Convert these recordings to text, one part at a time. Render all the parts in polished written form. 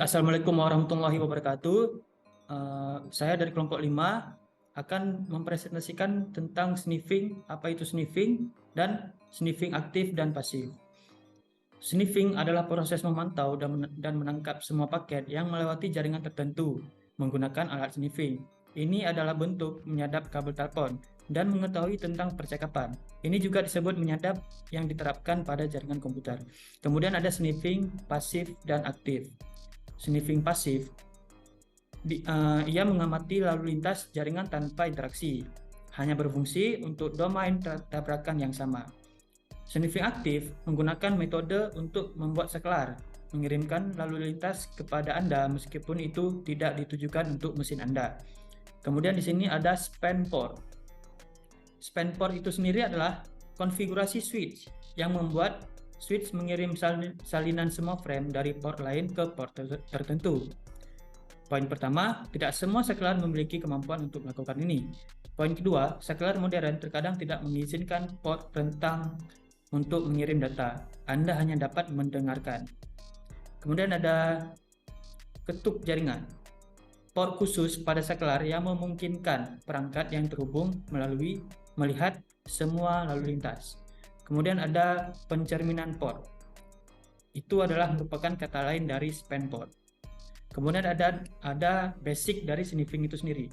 Assalamualaikum warahmatullahi wabarakatuh. Saya dari kelompok 5 akan mempresentasikan tentang sniffing, apa itu sniffing, dan sniffing aktif dan pasif. Sniffing adalah proses memantau dan menangkap semua paket yang melewati jaringan tertentu menggunakan alat sniffing. Ini adalah bentuk menyadap kabel telepon dan mengetahui tentang percakapan. Ini juga disebut menyadap yang diterapkan pada jaringan komputer. Kemudian ada sniffing pasif dan aktif. Sniffing pasif, ia mengamati lalu lintas jaringan tanpa interaksi, hanya berfungsi untuk domain tabrakan yang sama. Sniffing aktif menggunakan metode untuk membuat saklar, mengirimkan lalu lintas kepada Anda meskipun itu tidak ditujukan untuk mesin Anda. Kemudian di sini ada span port. Span port itu sendiri adalah konfigurasi switch yang membuat switch mengirim salinan semua frame dari port lain ke port tertentu. Poin pertama, tidak semua saklar memiliki kemampuan untuk melakukan ini. Poin kedua, saklar modern terkadang tidak mengizinkan port rentang untuk mengirim data. Anda hanya dapat mendengarkan. Kemudian ada ketuk jaringan. Port khusus pada saklar yang memungkinkan perangkat yang terhubung melihat semua lalu lintas. Kemudian ada pencerminan port. Itu adalah merupakan kata lain dari span port. Kemudian ada basic dari sniffing itu sendiri.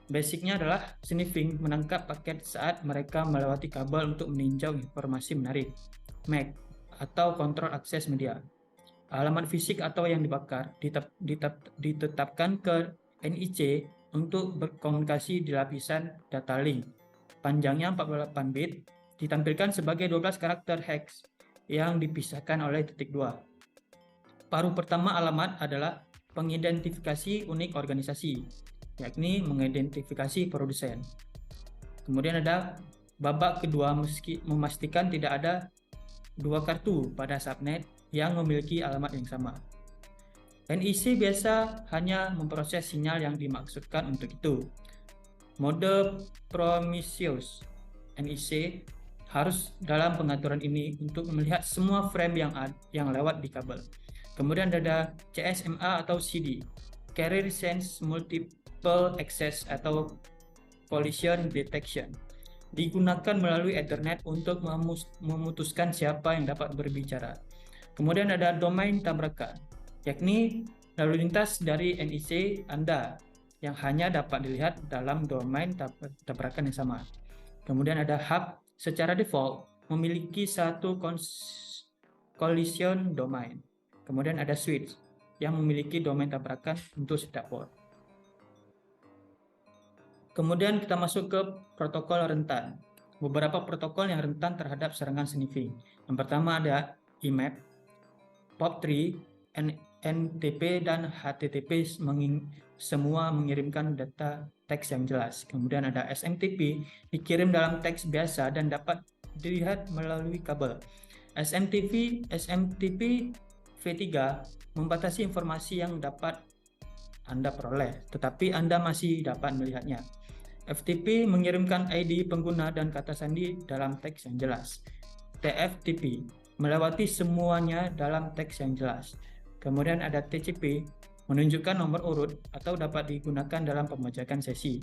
Basicnya adalah sniffing menangkap paket saat mereka melewati kabel untuk meninjau informasi menarik, MAC, atau kontrol akses media. Alamat fisik atau yang dibakar ditetapkan ke NIC untuk berkomunikasi di lapisan data link. Panjangnya 48 bit, ditampilkan sebagai 12 karakter hex yang dipisahkan oleh titik 2. Paruh pertama alamat adalah pengidentifikasi unik organisasi, yakni mengidentifikasi produsen. Kemudian ada babak kedua, memastikan tidak ada dua kartu pada subnet yang memiliki alamat yang sama. NIC biasa hanya memproses sinyal yang dimaksudkan untuk itu. Mode Prometheus NIC harus dalam pengaturan ini untuk melihat semua frame yang lewat di kabel. Kemudian ada CSMA atau CD, Carrier Sense Multiple Access atau Collision Detection. Digunakan melalui Ethernet untuk memutuskan siapa yang dapat berbicara. Kemudian ada domain tabrakan, yakni lalu lintas dari NIC Anda yang hanya dapat dilihat dalam domain tabrakan yang sama. Kemudian ada hub, secara default memiliki satu collision domain. Kemudian ada switch yang memiliki domain tabrakan untuk setiap port. Kemudian kita masuk ke protokol rentan. Beberapa protokol yang rentan terhadap serangan sniffing. Yang pertama ada IMAP, POP3, NTP, dan HTTP semua mengirimkan data teks yang jelas. Kemudian ada SMTP, dikirim dalam teks biasa dan dapat dilihat melalui kabel. SMTP V3 membatasi informasi yang dapat Anda peroleh, tetapi Anda masih dapat melihatnya. FTP mengirimkan ID pengguna dan kata sandi dalam teks yang jelas. TFTP melewati semuanya dalam teks yang jelas. Kemudian ada TCP, menunjukkan nomor urut atau dapat digunakan dalam pembajakan sesi.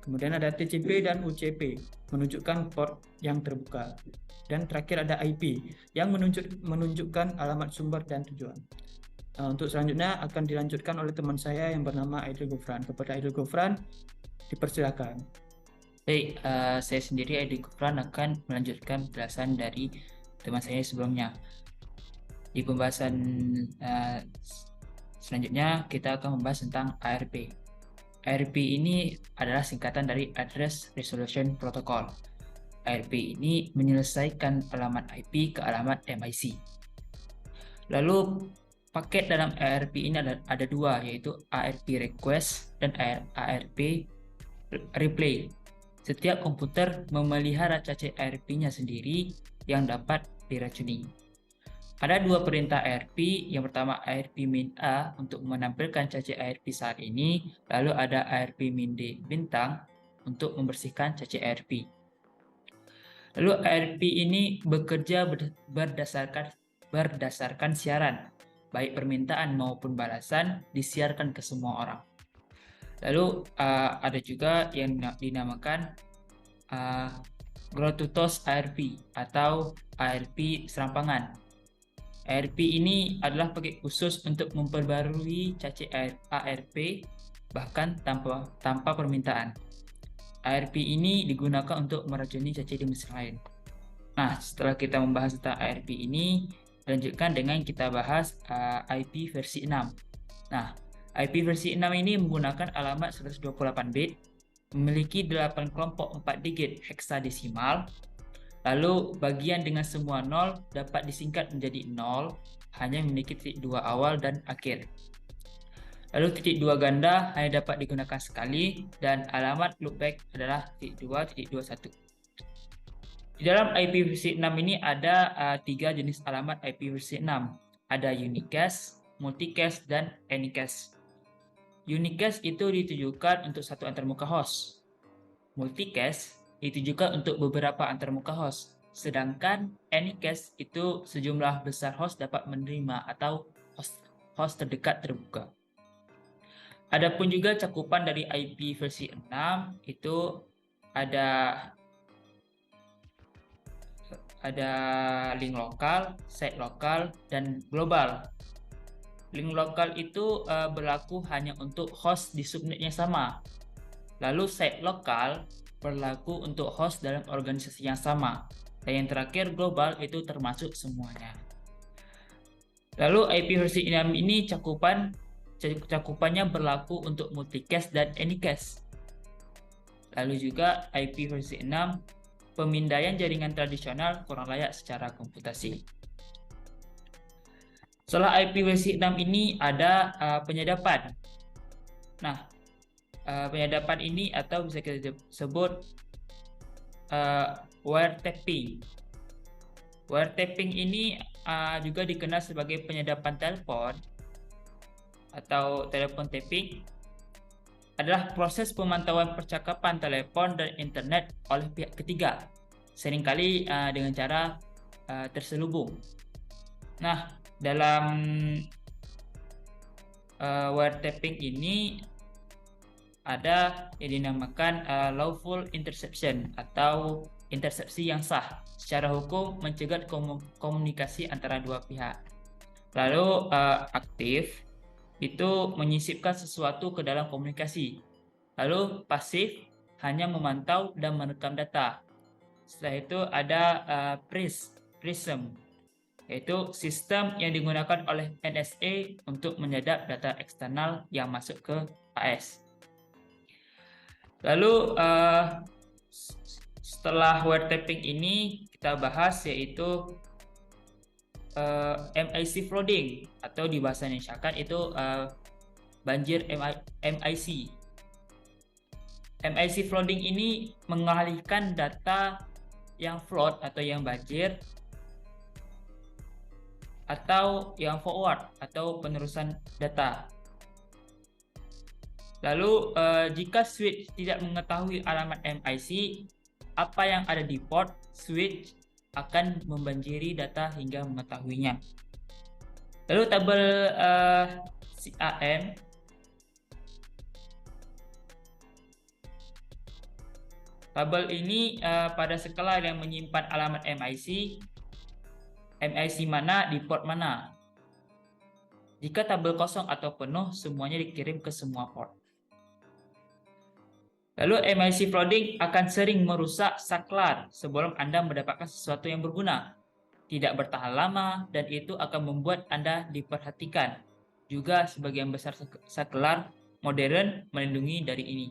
Kemudian ada TCP dan UCP, menunjukkan port yang terbuka. Dan terakhir ada IP, yang menunjukkan alamat sumber dan tujuan. Untuk selanjutnya akan dilanjutkan oleh teman saya yang bernama Aidil Gufran. Kepada Aidil Gufran, dipersilakan. Baik, saya sendiri Aidil Gufran akan melanjutkan penjelasan dari teman saya sebelumnya. Di pembahasan selanjutnya kita akan membahas tentang ARP. ARP ini adalah singkatan dari Address Resolution Protocol. ARP ini menyelesaikan alamat IP ke alamat MIC. Lalu paket dalam ARP ini ada dua, yaitu ARP Request dan ARP Replay. Setiap komputer memelihara cacing ARP-nya sendiri yang dapat diracuni. Ada dua perintah ARP, yang pertama ARP min A untuk menampilkan cacing ARP saat ini, lalu ada ARP min D bintang untuk membersihkan cacing ARP. Lalu ARP ini bekerja berdasarkan siaran. baik permintaan maupun balasan, disiarkan ke semua orang. Lalu ada juga yang dinamakan Gratuitous ARP atau ARP serampangan. ARP ini adalah paket khusus untuk memperbarui cache ARP bahkan tanpa permintaan. ARP ini digunakan untuk meracuni cache di mesin lain. Nah, setelah kita membahas tentang ARP ini, lanjutkan dengan kita bahas IP versi 6. Nah, IP versi 6 ini menggunakan alamat 128 bit, memiliki 8 kelompok 4 digit heksadesimal. Lalu bagian dengan semua 0 dapat disingkat menjadi 0, hanya memiliki titik 2 awal dan akhir. Lalu titik 2 ganda hanya dapat digunakan sekali dan alamat loopback adalah titik 2, titik 21. Di dalam IP versi 6 ini ada 3 jenis alamat IP versi 6. Ada unicast, multicast, dan anycast. Unicast itu ditujukan untuk satu antarmuka host. Multicast ditujukan untuk beberapa antarmuka host. Sedangkan anycast itu sejumlah besar host dapat menerima atau host terdekat terbuka. Adapun juga cakupan dari IP versi 6 itu ada link lokal, site lokal, dan global. Link lokal itu berlaku hanya untuk host di subnet yang sama. Lalu site lokal berlaku untuk host dalam organisasi yang sama. Dan yang terakhir global itu termasuk semuanya. Lalu IP versi 6 ini cakupannya berlaku untuk multicast dan anycast. Lalu juga IP versi 6 pemindaian jaringan tradisional kurang layak secara komputasi. Setelah IP versi 6 ini ada penyadapan. Nah, penyadapan ini atau bisa kita sebut wiretapping. Wiretapping ini juga dikenal sebagai penyadapan telepon atau telepon tapping, adalah proses pemantauan percakapan telepon dan internet oleh pihak ketiga, seringkali dengan cara terselubung. Nah, dalam wiretapping ini ada yang dinamakan lawful interception atau intersepsi yang sah. Secara hukum mencegah komunikasi antara dua pihak. Lalu aktif itu menyisipkan sesuatu ke dalam komunikasi. Lalu pasif hanya memantau dan merekam data. Setelah itu ada PRISM, yaitu sistem yang digunakan oleh NSA untuk menyadap data eksternal yang masuk ke AS. Lalu setelah wiretapping ini kita bahas yaitu MIC flooding atau di bahasa Indonesia kan itu banjir MIC. MIC flooding ini mengalihkan data yang flood atau yang banjir atau yang forward atau penerusan data. Lalu jika switch tidak mengetahui alamat MIC, apa yang ada di port switch akan membanjiri data hingga mengetahuinya. Lalu tabel CAM tabel ini pada skala yang menyimpan alamat MIC mana di port mana. Jika tabel kosong atau penuh, semuanya dikirim ke semua port. Lalu MIC flooding akan sering merusak saklar sebelum Anda mendapatkan sesuatu yang berguna. Tidak bertahan lama dan itu akan membuat Anda diperhatikan. Juga sebagian besar saklar modern melindungi dari ini.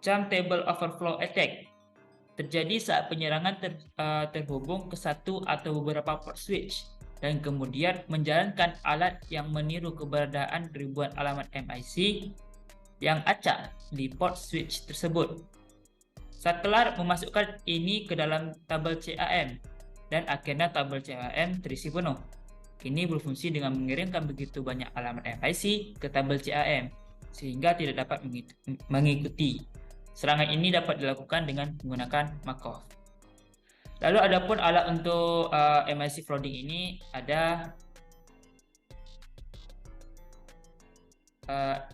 Jump table overflow attack terjadi saat penyerangan terhubung ke satu atau beberapa port switch dan kemudian menjalankan alat yang meniru keberadaan ribuan alamat MIC yang acak di port switch tersebut. Saklar memasukkan ini ke dalam tabel CAM dan akhirnya tabel CAM terisi penuh. Ini berfungsi dengan mengirimkan begitu banyak alamat MIC ke tabel CAM sehingga tidak dapat mengikuti. Serangan ini dapat dilakukan dengan menggunakan Markov. Lalu adapun alat untuk MIC flooding ini ada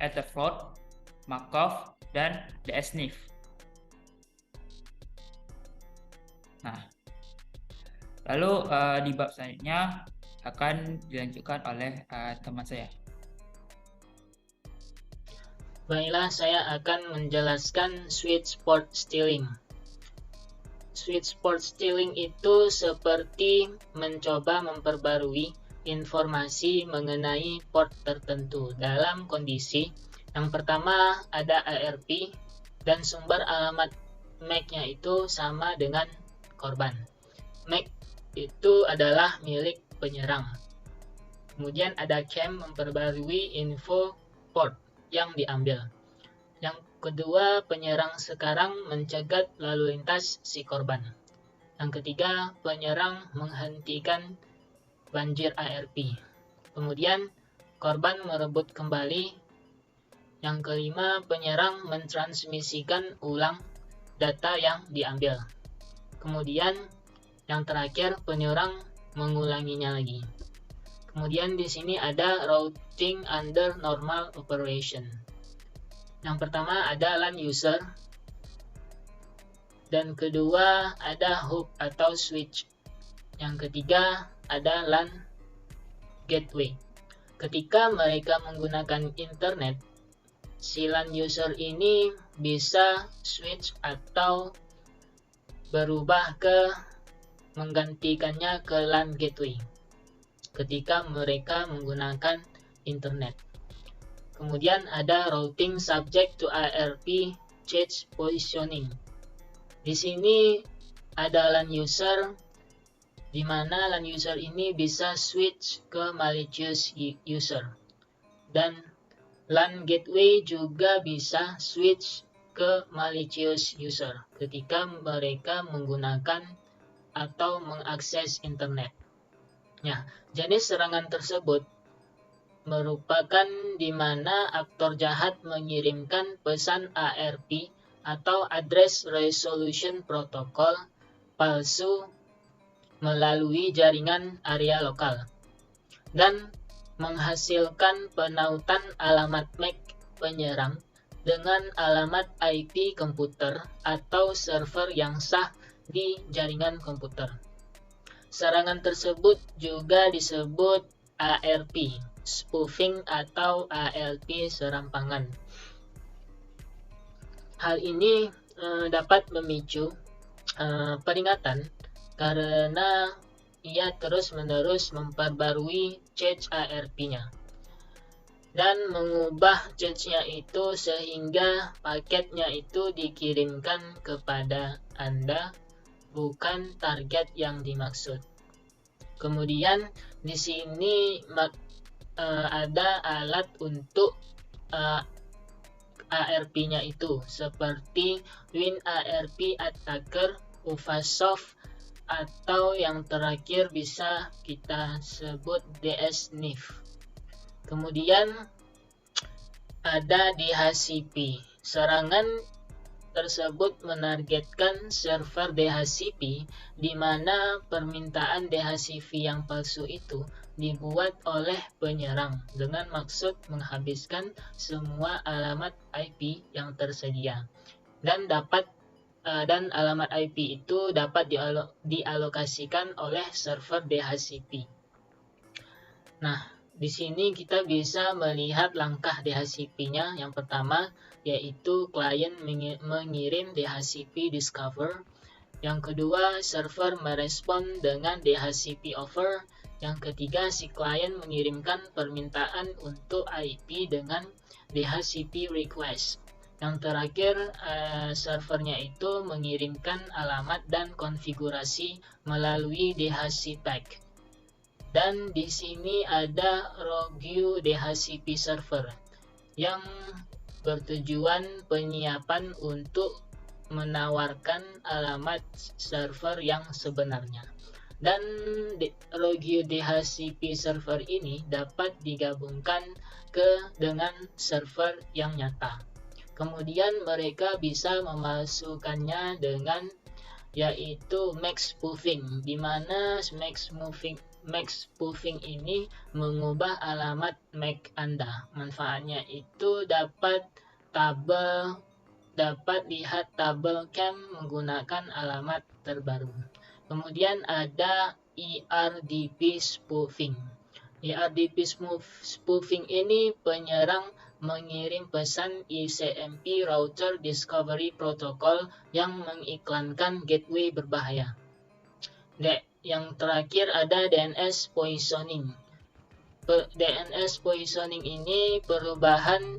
Etherfloat, Markov, dan DSNIF. Nah, lalu di bab selanjutnya akan dilanjutkan oleh teman saya. Baiklah, saya akan menjelaskan switch port stealing. Switch port stealing itu seperti mencoba memperbarui informasi mengenai port tertentu dalam kondisi yang pertama ada ARP dan sumber alamat MAC-nya itu sama dengan korban. MAC itu adalah milik penyerang. Kemudian ada CAM memperbarui info port yang diambil. Yang kedua, penyerang sekarang mencegat lalu lintas si korban. Yang ketiga, penyerang menghentikan banjir ARP. Kemudian, korban merebut kembali. Yang kelima, penyerang mentransmisikan ulang data yang diambil. Kemudian, yang terakhir, penyerang mengulanginya lagi. Kemudian di sini ada routing under normal operation. Yang pertama ada LAN user, dan kedua ada hub atau switch. Yang ketiga ada LAN gateway. Ketika mereka menggunakan internet, si LAN user ini bisa switch atau berubah ke menggantikannya ke LAN gateway ketika mereka menggunakan internet. Kemudian ada routing subject to ARP change positioning. Di sini ada LAN user, di mana LAN user ini bisa switch ke malicious user. Dan LAN gateway juga bisa switch ke malicious user ketika mereka menggunakan atau mengakses internet. Ya, jenis serangan tersebut merupakan di mana aktor jahat mengirimkan pesan ARP atau Address Resolution Protocol palsu melalui jaringan area lokal dan menghasilkan penautan alamat MAC penyerang dengan alamat IP komputer atau server yang sah di jaringan komputer. Serangan tersebut juga disebut ARP, spoofing atau ALP serampangan. Hal ini dapat memicu peringatan karena ia terus-menerus memperbarui cache ARP-nya dan mengubah cache-nya itu sehingga paketnya itu dikirimkan kepada Anda, bukan target yang dimaksud. Kemudian di sini ada alat untuk ARP-nya itu seperti WinARP Attacker, UvaSoft, atau yang terakhir bisa kita sebut DSNIF. Kemudian ada DHCP. Serangan tersebut menargetkan server DHCP di mana permintaan DHCP yang palsu itu dibuat oleh penyerang dengan maksud menghabiskan semua alamat IP yang tersedia dan alamat IP itu dapat dialokasikan oleh server DHCP. Nah, di sini kita bisa melihat langkah DHCP-nya. Yang pertama yaitu klien mengirim DHCP discover. Yang kedua, server merespon dengan DHCP offer. Yang ketiga, si klien mengirimkan permintaan untuk IP dengan DHCP request. Yang terakhir, servernya itu mengirimkan alamat dan konfigurasi melalui DHCPACK. Dan di sini ada Rogue DHCP server yang bertujuan penyiapan untuk menawarkan alamat server yang sebenarnya. Dan Rogue DHCP server ini dapat digabungkan dengan server yang nyata. Kemudian mereka bisa memasukkannya dengan yaitu MAC spoofing, di mana MAC spoofing ini mengubah alamat MAC Anda. Manfaatnya itu dapat lihat tabel CAM menggunakan alamat terbaru. Kemudian ada ERDP spoofing. ERDP spoofing ini penyerang mengirim pesan ICMP Router Discovery Protocol yang mengiklankan gateway berbahaya. Yang terakhir ada DNS poisoning. DNS poisoning ini perubahan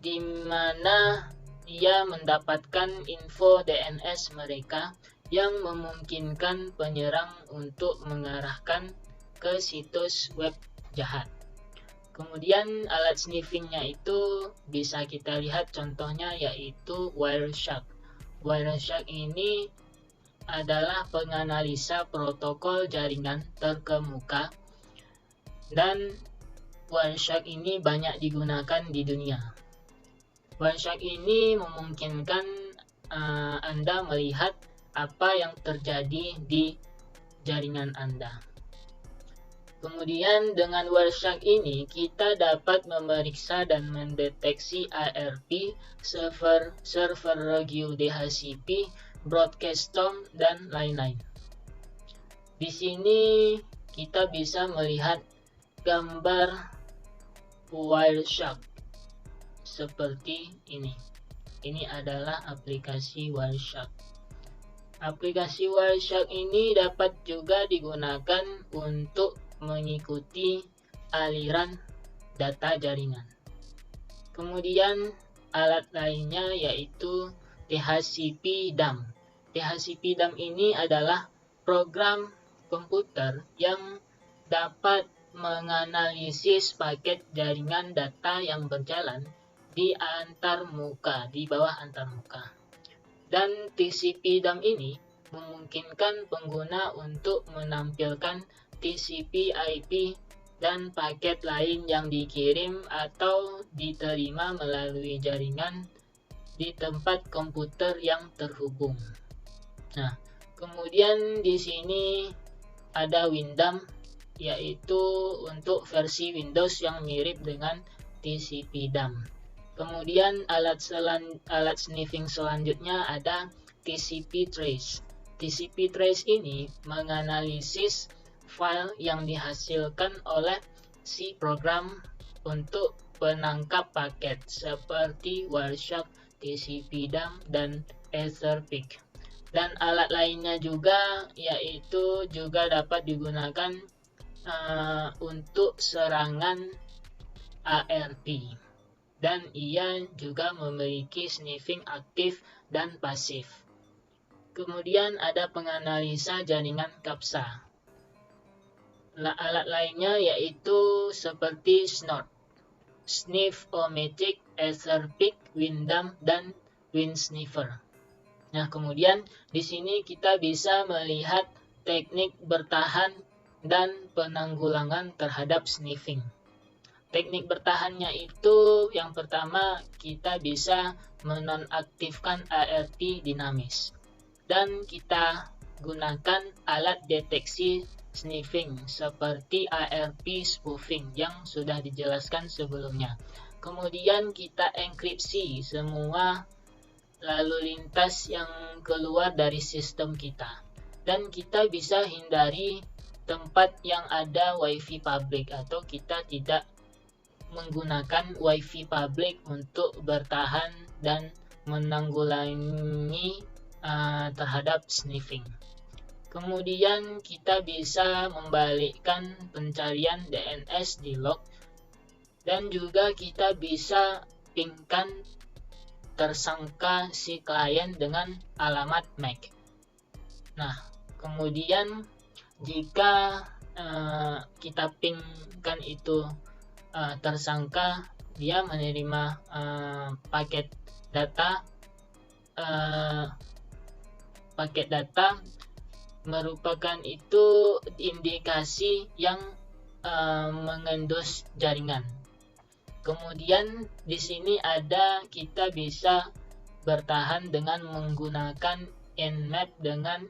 di mana ia mendapatkan info DNS mereka yang memungkinkan penyerang untuk mengarahkan ke situs web jahat. Kemudian alat sniffingnya itu bisa kita lihat contohnya yaitu Wireshark. Wireshark ini adalah penganalisa protokol jaringan terkemuka dan Wireshark ini banyak digunakan di dunia. Wireshark ini memungkinkan Anda melihat apa yang terjadi di jaringan Anda. Kemudian dengan Wireshark ini kita dapat memeriksa dan mendeteksi ARP, server Regio DHCP, broadcast storm, dan lain-lain. Di sini kita bisa melihat gambar Wireshark seperti ini. Ini adalah aplikasi Wireshark. Aplikasi Wireshark ini dapat juga digunakan untuk mengikuti aliran data jaringan. Kemudian alat lainnya yaitu DHCP dump. DHCP dump ini adalah program komputer yang dapat menganalisis paket jaringan data yang berjalan di bawah antarmuka. Dan TCP dump ini memungkinkan pengguna untuk menampilkan TCP IP dan paket lain yang dikirim atau diterima melalui jaringan di tempat komputer yang terhubung. Nah, kemudian di sini ada WinDump, yaitu untuk versi Windows yang mirip dengan TCP dump. Kemudian alat sniffing selanjutnya ada TCP trace. TCP trace ini menganalisis file yang dihasilkan oleh si program untuk penangkap paket seperti Wireshark, TCP dump, dan Etherpix. Dan alat lainnya juga yaitu juga dapat digunakan untuk serangan ARP. Dan ia juga memiliki sniffing aktif dan pasif. Kemudian ada penganalisa jaringan CAPTCHA. Alat lainnya yaitu seperti Snort, Sniff-O-Matic, Etherpix, WinDump, dan WinSniffer. Nah, kemudian di sini kita bisa melihat teknik bertahan dan penanggulangan terhadap sniffing. Teknik bertahannya itu yang pertama kita bisa menonaktifkan ARP dinamis. Dan kita gunakan alat deteksi sniffing seperti ARP spoofing yang sudah dijelaskan sebelumnya. Kemudian kita enkripsi semua lalu lintas yang keluar dari sistem kita. Dan kita bisa hindari tempat yang ada WiFi public atau kita tidak menggunakan WiFi public untuk bertahan dan menanggulangi terhadap sniffing. Kemudian kita bisa membalikkan pencarian DNS di log dan juga kita bisa pingkan tersangka si klien dengan alamat MAC. Nah, kemudian jika kita pingkan itu tersangka, dia menerima paket data merupakan itu indikasi yang mengendus jaringan. Kemudian di sini kita bisa bertahan dengan menggunakan Nmap dengan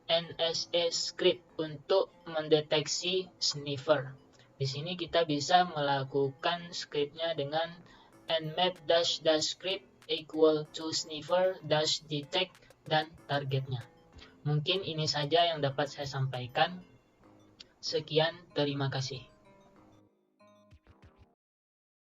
NSA script untuk mendeteksi sniffer. Di sini kita bisa melakukan scriptnya dengan nmap-script equal to sniffer-detect dan targetnya. Mungkin ini saja yang dapat saya sampaikan. Sekian, terima kasih.